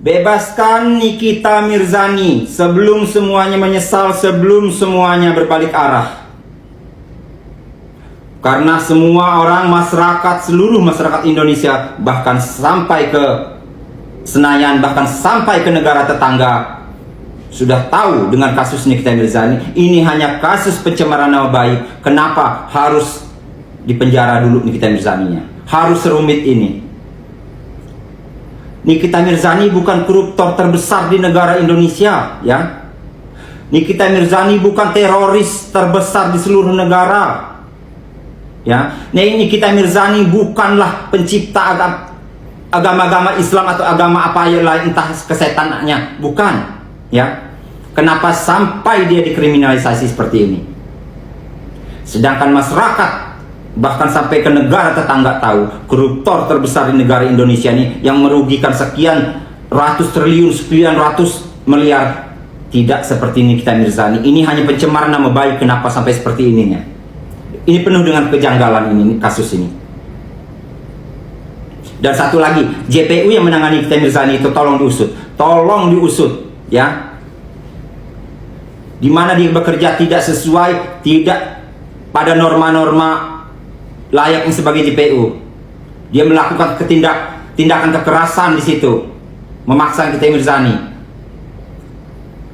Bebaskan Nikita Mirzani sebelum semuanya menyesal, sebelum semuanya berbalik arah. Karena semua orang, masyarakat, seluruh masyarakat Indonesia, bahkan sampai ke Senayan, bahkan sampai ke negara tetangga, sudah tahu dengan kasus Nikita Mirzani. Ini hanya kasus pencemaran nama baik. Kenapa harus dipenjara dulu Nikita Mirzaninya? Harus serumit ini. Nikita Mirzani bukan koruptor terbesar di negara Indonesia, ya. Nikita Mirzani bukan teroris terbesar di seluruh negara, ya. Nikita Mirzani bukanlah pencipta agama-agama Islam atau agama apa yang lain, entah kesetanannya, bukan, ya. Kenapa sampai dia dikriminalisasi seperti ini? Sedangkan masyarakat, bahkan sampai ke negara tetangga tahu koruptor terbesar di negara Indonesia ini yang merugikan sekian ratus triliun, sekian ratus miliar, tidak seperti Nikita Mirzani. Ini hanya pencemaran nama baik. Kenapa sampai seperti ininya? Ini penuh dengan kejanggalan ini, kasus ini. Dan satu lagi, JPU yang menangani Nikita Mirzani itu tolong diusut, ya. Di mana dia bekerja tidak sesuai, tidak pada norma-norma layaknya sebagai JPU. Dia melakukan tindakan kekerasan di situ, memaksa Nikita Mirzani.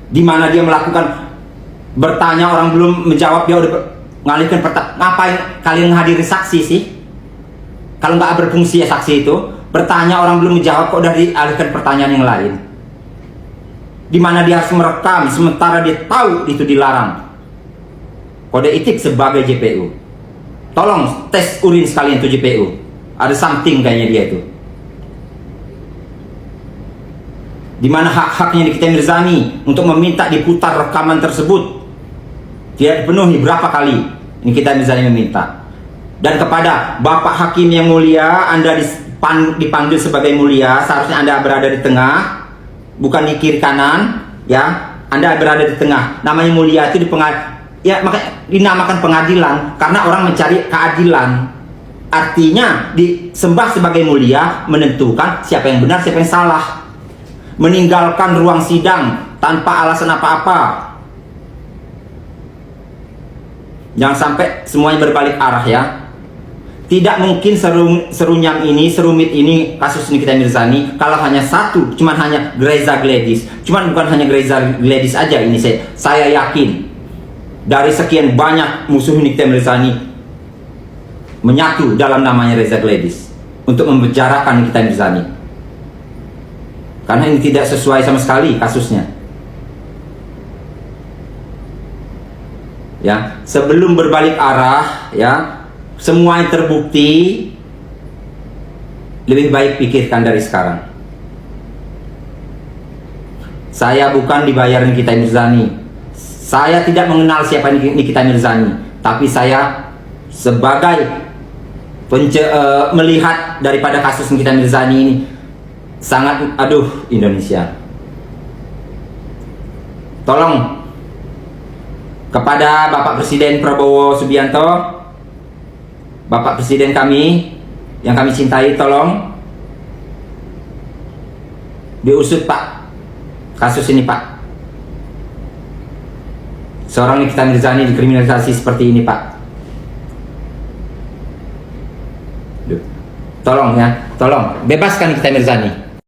Di mana dia melakukan, bertanya orang belum menjawab, dia udah ngalihkan pertanyaan. Ngapain kalian menghadiri saksi sih? Kalau nggak berfungsi ya saksi itu, bertanya orang belum menjawab kok udah dialihkan pertanyaan yang lain. Di mana dia harus merekam sementara dia tahu itu dilarang. Kode etik sebagai JPU. Tolong tes urin sekalian tuh JPU. Ada something kayaknya dia itu. Dimana hak-haknya Nikita Mirzani untuk meminta diputar rekaman tersebut tidak dipenuhi. Berapa kali Nikita Mirzani meminta? Dan kepada Bapak Hakim yang mulia, Anda dipanggil sebagai mulia, seharusnya Anda berada di tengah, bukan di kiri kanan, ya. Anda berada di tengah. Namanya mulia itu ya, makanya dinamakan pengadilan karena orang mencari keadilan. Artinya disembah sebagai mulia, menentukan siapa yang benar, siapa yang salah, meninggalkan ruang sidang tanpa alasan apa-apa. Jangan sampai semuanya berbalik arah, ya. Tidak mungkin serumit ini kasus Nikita Mirzani kalau hanya satu, cuman hanya Reza Gladys. Cuman bukan hanya Reza Gladys aja ini, saya yakin dari sekian banyak musuh Nikita Mirzani menyatu dalam namanya Reza Gladys untuk membicarakan Nikita Mirzani. Karena ini tidak sesuai sama sekali kasusnya. Ya, sebelum berbalik arah, ya, semua yang terbukti, lebih baik pikirkan dari sekarang. Saya bukan dibayar Nikita Mirzani. Saya tidak mengenal siapa Nikita Mirzani, tapi saya sebagai melihat daripada kasus Nikita Mirzani ini sangat, Indonesia. Tolong kepada Bapak Presiden Prabowo Subianto, Bapak Presiden kami yang kami cintai, tolong diusut, Pak, kasus ini, Pak. Seorang Nikita Mirzani dikriminalisasi seperti ini, Pak. Tolong, ya, tolong bebaskan Nikita Mirzani.